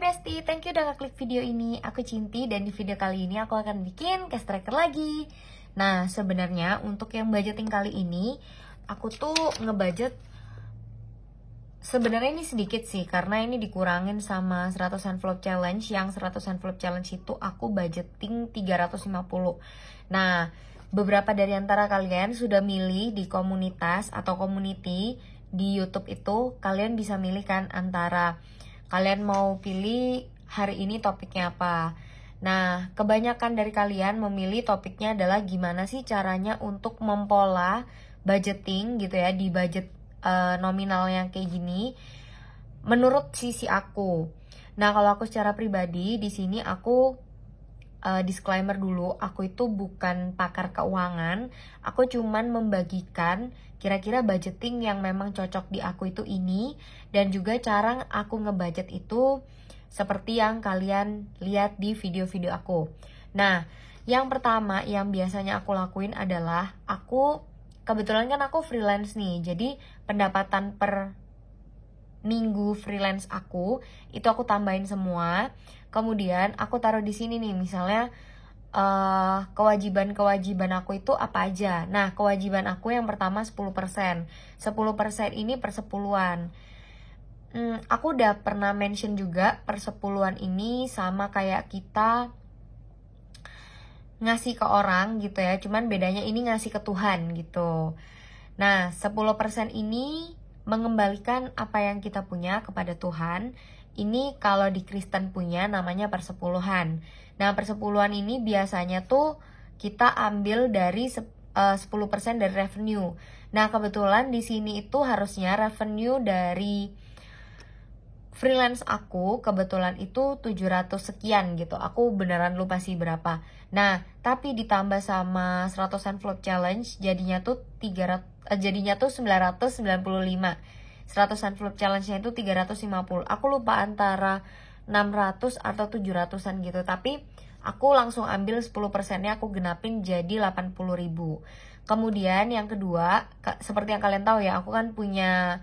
Bestie, thank you udah ngeklik video ini. Aku Cinti dan di video kali ini aku akan bikin cash tracker lagi. Nah, sebenarnya untuk yang budgeting kali ini aku tuh ngebudget sebenarnya ini sedikit sih, karena ini dikurangin sama 100 envelope challenge. Yang 100 envelope challenge itu aku budgeting 350. Nah, beberapa dari antara kalian sudah milih di komunitas atau community di YouTube itu. Kalian bisa milih kan antara kalian mau pilih hari ini topiknya apa. Nah, kebanyakan dari kalian memilih topiknya adalah gimana sih caranya untuk mempola budgeting gitu ya, di budget nominal yang kayak gini menurut sisi aku. Nah, kalau aku secara pribadi di sini aku disclaimer dulu, aku itu bukan pakar keuangan. Aku cuman membagikan kira-kira budgeting yang memang cocok di aku itu ini, dan juga cara aku ngebudget itu seperti yang kalian lihat di video-video aku. Nah, yang pertama yang biasanya aku lakuin adalah kebetulan kan aku freelance nih, jadi pendapatan per minggu freelance aku itu aku tambahin semua. Kemudian aku taruh di sini nih, misalnya kewajiban aku itu apa aja. Nah, kewajiban aku yang pertama 10%. 10% ini per sepuluhan. Aku udah pernah mention juga per sepuluhan ini sama kayak kita ngasih ke orang gitu ya, cuman bedanya ini ngasih ke Tuhan gitu. Nah, 10% ini mengembalikan apa yang kita punya kepada Tuhan. Ini kalau di Kristen punya namanya persepuluhan. Nah, persepuluhan ini biasanya tuh kita ambil dari 10% dari revenue. Nah, kebetulan di sini itu harusnya revenue dari freelance aku kebetulan itu 700 sekian gitu. Aku beneran lupa sih berapa. Nah, tapi ditambah sama 100 envelope challenge jadinya tuh 995. 100 envelope challenge-nya itu 350. Aku lupa antara 600 atau 700-an gitu. Tapi aku langsung ambil 10%-nya, aku genapin jadi 80.000. Kemudian yang kedua, seperti yang kalian tahu ya, aku kan punya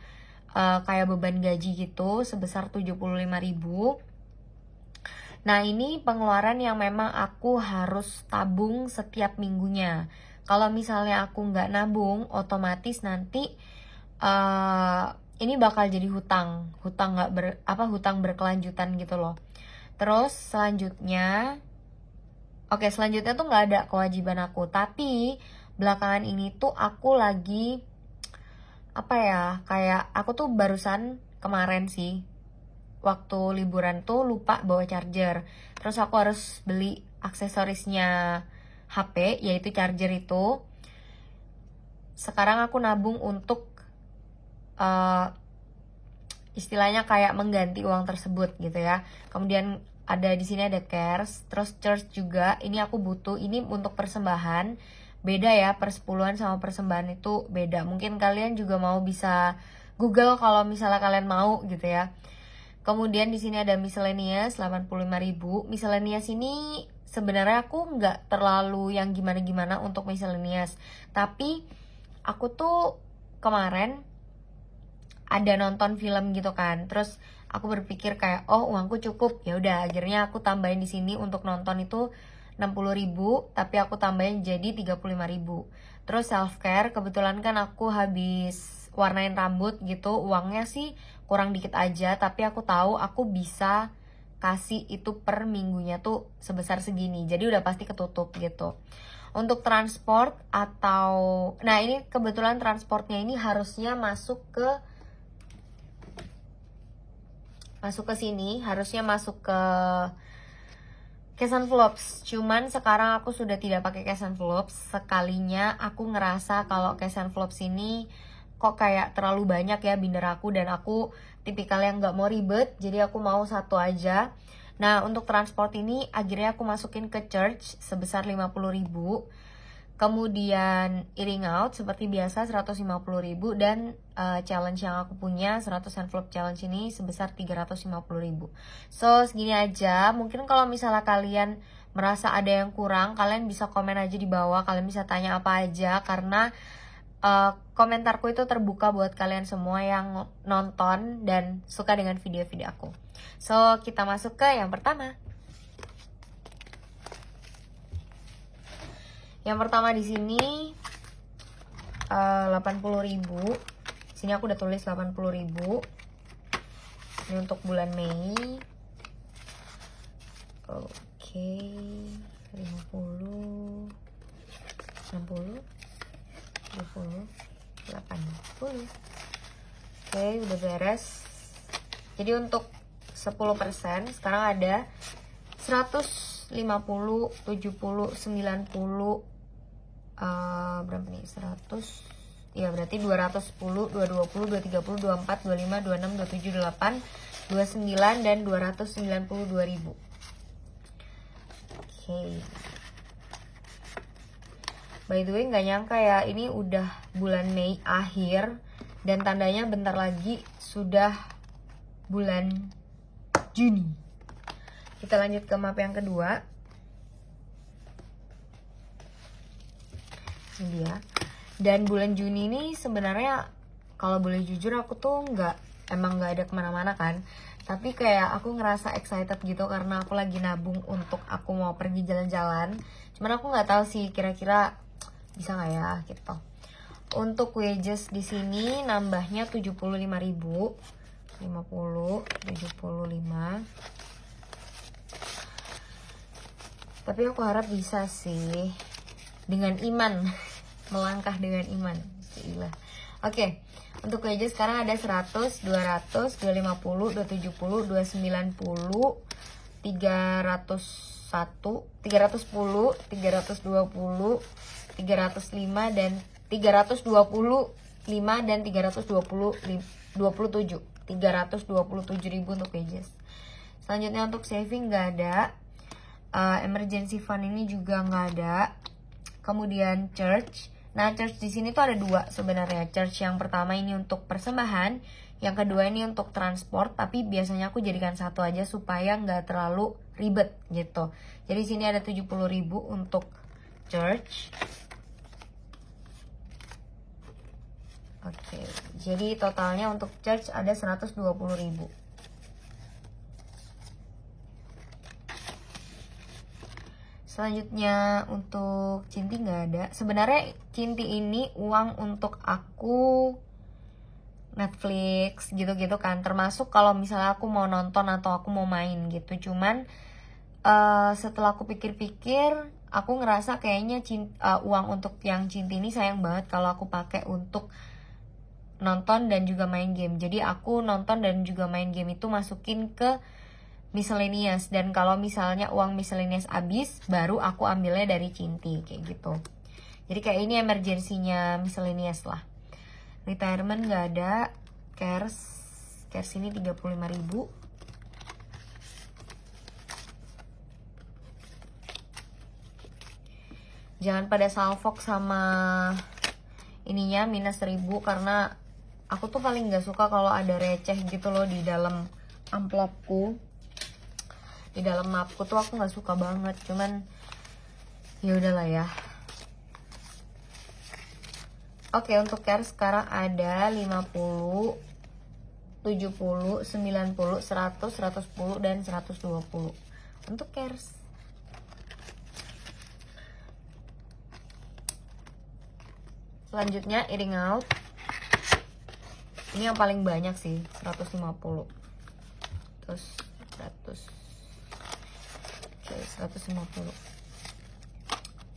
kayak beban gaji gitu sebesar 75.000. Nah, ini pengeluaran yang memang aku harus tabung setiap minggunya. Kalau misalnya aku nggak nabung, otomatis nanti ini bakal jadi hutang berkelanjutan gitu loh. Terus selanjutnya tuh nggak ada kewajiban aku, tapi belakangan ini tuh aku lagi kayak aku tuh barusan kemarin sih waktu liburan tuh lupa bawa charger. Terus aku harus beli aksesorisnya HP, yaitu charger itu. Sekarang aku nabung untuk istilahnya kayak mengganti uang tersebut gitu ya. Kemudian ada di sini ada cash, terus church juga. Ini aku butuh, ini untuk persembahan. Beda ya, persepuluhan sama persembahan itu beda. Mungkin kalian juga mau bisa Google kalau misalnya kalian mau gitu ya. Kemudian di sini ada miscellaneous 85.000. Miscellaneous ini sebenarnya aku nggak terlalu yang gimana-gimana untuk miscellaneous. Tapi aku tuh kemarin ada nonton film gitu kan, terus aku berpikir kayak uangku cukup, ya udah akhirnya aku tambahin di sini untuk nonton itu 60.000, tapi aku tambahin jadi 35.000. Terus self care, kebetulan kan aku habis warnain rambut gitu, uangnya sih kurang dikit aja, tapi aku tahu aku bisa kasih itu per minggunya tuh sebesar segini, jadi udah pasti ketutup gitu. Untuk transport nah ini kebetulan transportnya ini harusnya masuk ke sini, harusnya masuk ke cash envelopes. Cuman sekarang aku sudah tidak pakai cash envelopes. Sekalinya aku ngerasa kalau cash envelopes ini kok kayak terlalu banyak ya binder aku, dan aku tipikal yang nggak mau ribet, jadi aku mau satu aja. Nah, untuk transport ini akhirnya aku masukin ke church sebesar 50.000. Kemudian eating out seperti biasa 150.000, dan challenge yang aku punya 100 envelope challenge ini sebesar 350.000. So segini aja. Mungkin kalau misalnya kalian merasa ada yang kurang, kalian bisa komen aja di bawah. Kalian bisa tanya apa aja, karena komentarku itu terbuka buat kalian semua yang nonton dan suka dengan video-video aku. So, kita masuk ke yang pertama. Yang pertama di sini 80.000. Sini aku udah tulis 80.000. Ini untuk bulan Mei. Oke, 50, 60, 70, 80. Oke, udah beres. Jadi untuk 10% sekarang ada 150, 70, 90, berapa nih? 100. Ya berarti 210, 220, 230, 24, 25, 26, 27, 28, 29 dan 292.000. Oke. By the way, nggak nyangka ya, ini udah bulan Mei akhir dan tandanya bentar lagi sudah bulan Juni. Kita lanjut ke map yang kedua. Ini dia. Dan bulan Juni ini sebenarnya kalau boleh jujur aku tuh emang nggak ada kemana-mana kan. Tapi kayak aku ngerasa excited gitu karena aku lagi nabung untuk aku mau pergi jalan-jalan. Cuman aku nggak tahu sih kira-kira bisa nggak ya gitu. Untuk wages di sini nambahnya 75.000, 50, 75. Tapi aku harap bisa sih dengan iman. Melangkah dengan iman. Gila. Oke, untuk wages sekarang ada 100, 200, 250, 270, 290, 301, 310, 320, 305 dan 325 dan 327. 327.000 untuk wages. Selanjutnya untuk saving nggak ada. Emergency fund ini juga nggak ada. Kemudian church. Nah, church di sini tuh ada dua sebenarnya. Church yang pertama ini untuk persembahan, yang kedua ini untuk transport. Tapi biasanya aku jadikan satu aja supaya nggak terlalu ribet gitu. Jadi sini ada 70.000 untuk church. Oke, jadi totalnya untuk church ada 120.000. Selanjutnya untuk Cinti nggak ada. Sebenarnya Cinti ini uang untuk aku Netflix gitu-gitu kan. Termasuk kalau misalnya aku mau nonton atau aku mau main gitu. Cuman setelah aku pikir-pikir, aku ngerasa kayaknya uang untuk yang Cinti ini sayang banget kalau aku pakai untuk nonton dan juga main game. Jadi aku nonton dan juga main game itu masukin ke miscellaneous, dan kalau misalnya uang miscellaneous habis baru aku ambilnya dari Cinti kayak gitu. Jadi kayak ini emergensinya miscellaneous lah. Retirement nggak ada. Cares ini 35.000. Jangan pada salfok sama ininya minus 1.000 karena aku tuh paling nggak suka kalau ada receh gitu loh di dalam amplopku. Di dalam mapku tuh aku nggak suka banget, cuman ya udahlah ya. Oke, untuk cares sekarang ada 50, 70, 90, 100, 110 dan 120 untuk cares. Selanjutnya eating out. Ini yang paling banyak sih, 150. Terus 100. Oke, 150.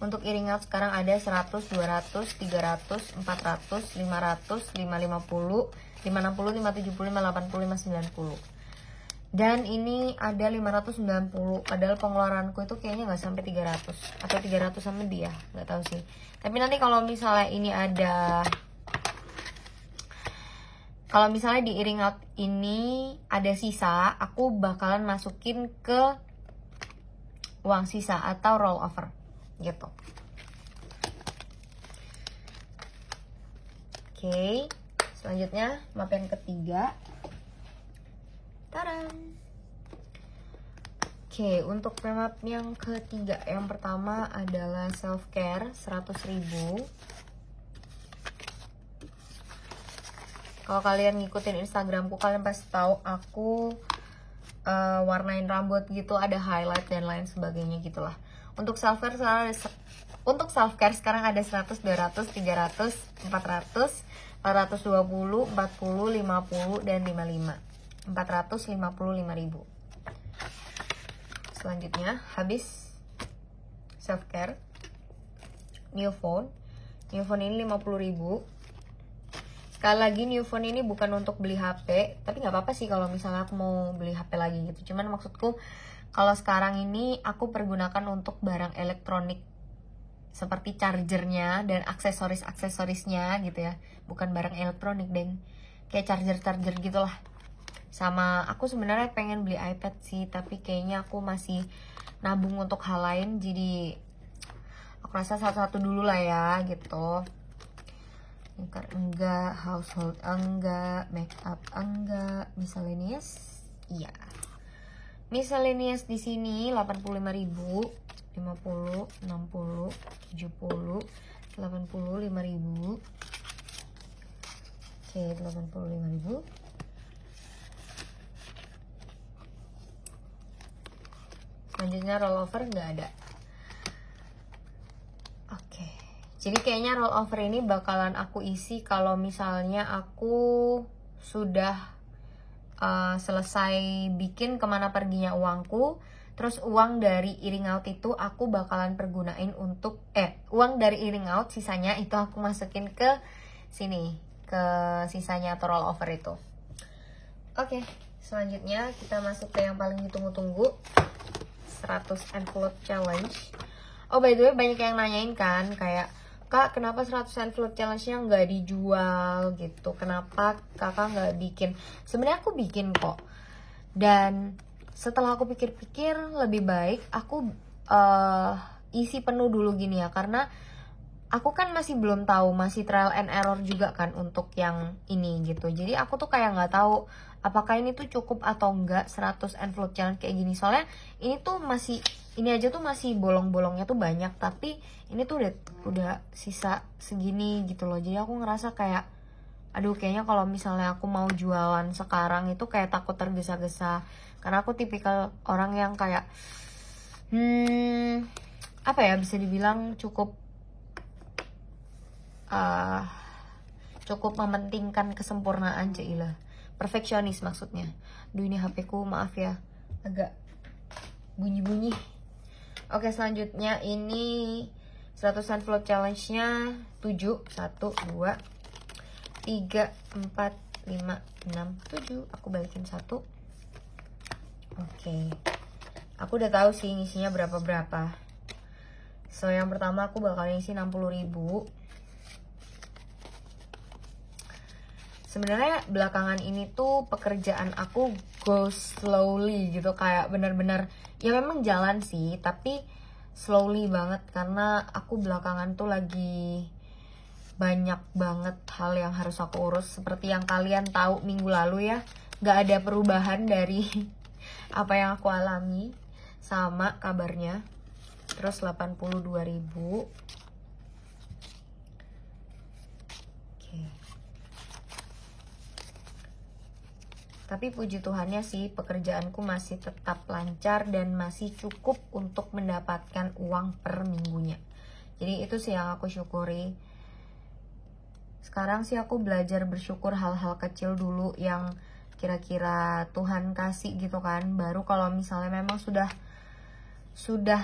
Untuk eating out sekarang ada 100, 200, 300, 400, 500, 550, 560, 570, 580, 590. Dan ini ada 590. Padahal pengeluaranku itu kayaknya nggak sampai 300 atau 300 sama dia, nggak tahu sih. Tapi nanti kalau misalnya ini ada, kalau misalnya di eating out ini ada sisa, aku bakalan masukin ke uang sisa atau roll over gitu. Oke, selanjutnya map yang ketiga. Taran. Oke, untuk map yang ketiga, yang pertama adalah self care 100.000. Kalau kalian ngikutin Instagramku, kalian pasti tahu aku warnain rambut gitu, ada highlight dan lain sebagainya gitulah. Untuk self care sekarang ada 100, 200, 300, 400, 420, 40, 50 dan 55. 455.000. Selanjutnya habis self care, new phone ini 50.000. Sekali lagi, new phone ini bukan untuk beli HP, tapi nggak apa-apa sih kalau misalnya aku mau beli HP lagi gitu. Cuman maksudku, kalau sekarang ini aku pergunakan untuk barang elektronik seperti chargernya dan aksesorisnya gitu ya. Bukan barang elektronik, deng. Kayak charger gitulah. Sama aku sebenarnya pengen beli iPad sih, tapi kayaknya aku masih nabung untuk hal lain. Jadi aku rasa satu-satu dulu lah ya gitu. Skincare enggak, household enggak, makeup enggak, miscellaneous iya. Miscellaneous di sini 85.000, 50, 60, 70, 85.000. Oke, 85.000. Selanjutnya rollover nggak ada. Oke. Jadi kayaknya rollover ini bakalan aku isi kalau misalnya aku sudah selesai bikin kemana perginya uangku. Terus uang dari earring out itu aku bakalan pergunain untuk uang dari earring out sisanya itu aku masukin ke sini, ke sisanya atau rollover itu. Oke, selanjutnya kita masuk ke yang paling ditunggu-tunggu, 100 envelope challenge. Oh, by the way, banyak yang nanyain kan kayak, Kak, kenapa 100 envelope challenge-nya nggak dijual gitu? Kenapa kakak nggak bikin? Sebenarnya aku bikin kok. Dan setelah aku pikir-pikir, lebih baik aku isi penuh dulu gini ya. Karena aku kan masih belum tahu, masih trial and error juga kan untuk yang ini gitu. Jadi aku tuh kayak nggak tahu apakah ini tuh cukup atau enggak 100 envelope challenge kayak gini. Soalnya ini tuh masih, ini aja tuh masih bolong-bolongnya tuh banyak, tapi ini tuh udah sisa segini gitu loh. Jadi aku ngerasa kayak, aduh kayaknya kalau misalnya aku mau jualan sekarang itu kayak takut tergesa-gesa. Karena aku tipikal orang yang kayak apa ya, bisa dibilang cukup mementingkan kesempurnaan, Cailah. Perfeksionis maksudnya. Duh, ini HP ku maaf ya, agak bunyi-bunyi. Oke, selanjutnya ini 100 envelope challenge-nya 7, 1, 2, 3, 4, 5, 6, 7. Aku balikin 1. Oke, aku udah tahu sih ngisinya berapa-berapa. So, yang pertama aku bakal ngisi 60.000. Sebenarnya belakangan ini tuh pekerjaan aku go slowly gitu, kayak bener-bener ya memang jalan sih, tapi slowly banget karena aku belakangan tuh lagi banyak banget hal yang harus aku urus. Seperti yang kalian tahu minggu lalu ya, gak ada perubahan dari apa yang aku alami, sama kabarnya. Terus 82.000. Tapi puji Tuhannya sih pekerjaanku masih tetap lancar dan masih cukup untuk mendapatkan uang per minggunya. Jadi itu sih yang aku syukuri. Sekarang sih aku belajar bersyukur hal-hal kecil dulu yang kira-kira Tuhan kasih gitu kan. Baru kalau misalnya memang sudah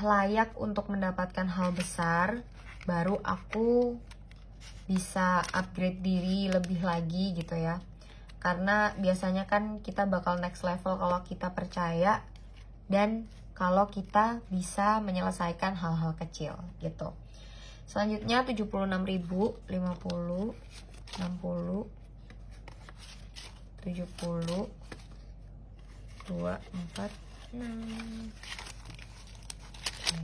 layak untuk mendapatkan hal besar, baru aku bisa upgrade diri lebih lagi gitu ya. Karena biasanya kan kita bakal next level kalau kita percaya dan kalau kita bisa menyelesaikan hal-hal kecil gitu. Selanjutnya 76.000, 50, 60, 70, 2, 4, 6. Oke.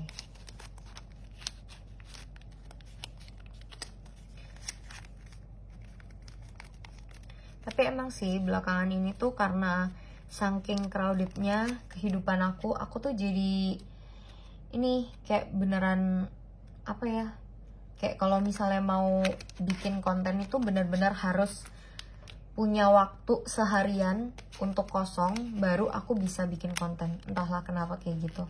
Tapi emang sih belakangan ini tuh karena saking crowdednya kehidupan aku tuh jadi ini kayak beneran apa ya, kayak kalau misalnya mau bikin konten itu bener-bener harus punya waktu seharian untuk kosong, baru aku bisa bikin konten. Entahlah kenapa kayak gitu.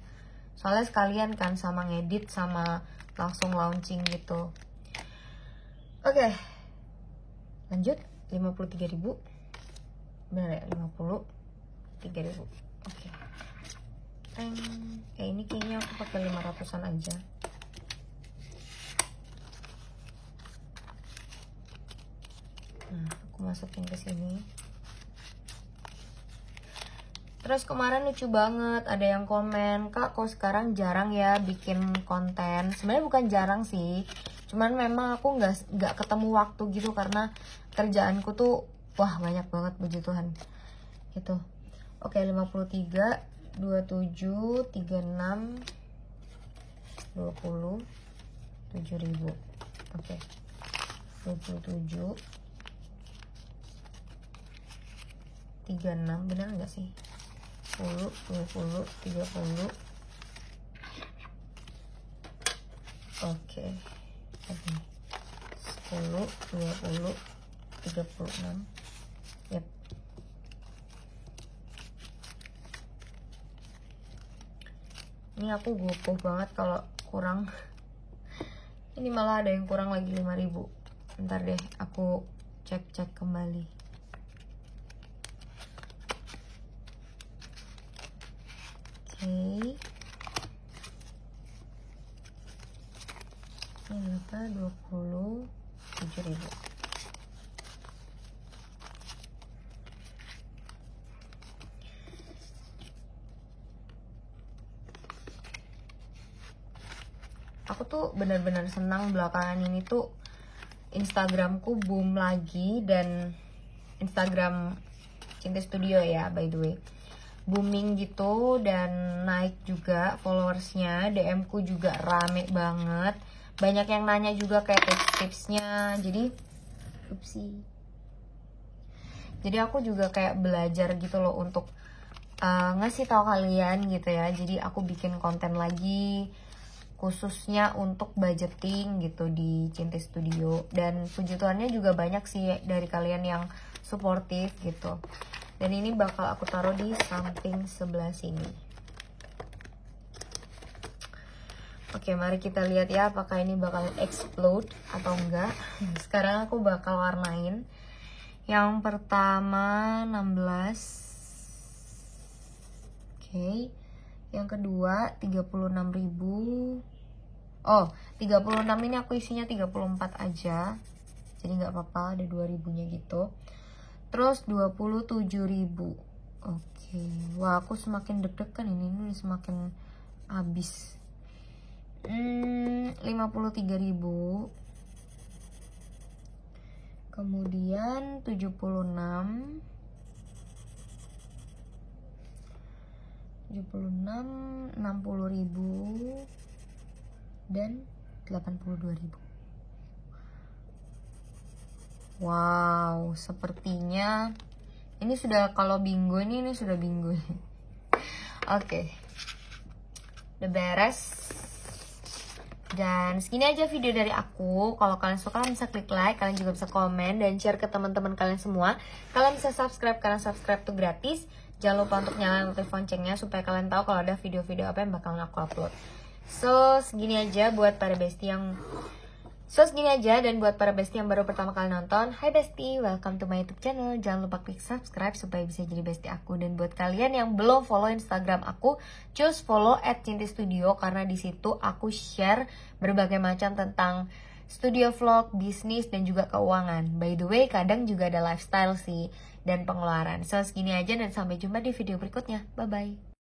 Soalnya sekalian kan sama ngedit sama langsung launching gitu. Oke, lanjut. 53.000. Bener ya, 53.000. Oke. Ini kayaknya aku pakai 500-an aja. Nah, aku masukin ke sini. Terus kemarin lucu banget, ada yang komen, "Kak, kok sekarang jarang ya bikin konten?" Sebenarnya bukan jarang sih, cuman memang aku nggak ketemu waktu gitu karena kerjaanku tuh wah banyak banget, puji Tuhan. Gitu. Oke, 53, 27, 36, 20, 7.000. Oke. 27, 36, bener nggak sih? 10, 20, 30. Oke. Oke. 10, 20, 36. Yep. Ini aku gopoh banget kalau kurang. Ini malah ada yang kurang lagi 5.000. Bentar deh, aku cek kembali. Oke. Ini berapa? 27.000. Aku tuh benar-benar senang belakangan ini tuh Instagramku boom lagi, dan Instagram Cinta Studio ya, by the way, booming gitu dan naik juga followersnya. DM ku juga rame banget, banyak yang nanya juga kayak tips-tipsnya. Jadi aku juga kayak belajar gitu loh untuk ngasih tahu kalian gitu ya. Jadi aku bikin konten lagi khususnya untuk budgeting gitu di Cinta Studio, dan puji Tuhannya juga banyak sih dari kalian yang suportif gitu. Dan ini bakal aku taruh di samping sebelah sini. Oke, mari kita lihat ya apakah ini bakal explode atau enggak. Sekarang aku bakal warnain. Yang pertama 16. Oke. Yang kedua 36.000. Oh, 36 ini aku isinya 34 aja. Jadi nggak apa-apa, ada 2.000-nya gitu. Terus 27.000. Oke. Wah, aku semakin deg-degan ini semakin habis. 53.000. Kemudian 76. 60.000 dan 82.000. Wow, sepertinya ini sudah, kalau bingo ini sudah bingo. Oke, udah beres. Dan segini aja video dari aku. Kalau kalian suka, kalian bisa klik like, kalian juga bisa komen dan share ke teman-teman kalian semua. Kalian bisa subscribe, karena subscribe tuh gratis. Jangan lupa untuk nyalain notif loncengnya supaya kalian tahu kalau ada video-video apa yang bakal aku upload. So, segini aja buat para bestie yang dan buat para bestie yang baru pertama kali nonton, hai bestie, welcome to my YouTube channel. Jangan lupa klik subscribe supaya bisa jadi bestie aku. Dan buat kalian yang belum follow Instagram aku, choose follow @cintistudio, karena di situ aku share berbagai macam tentang studio vlog, bisnis, dan juga keuangan. By the way, kadang juga ada lifestyle sih dan pengeluaran. So, segini aja dan sampai jumpa di video berikutnya. Bye-bye.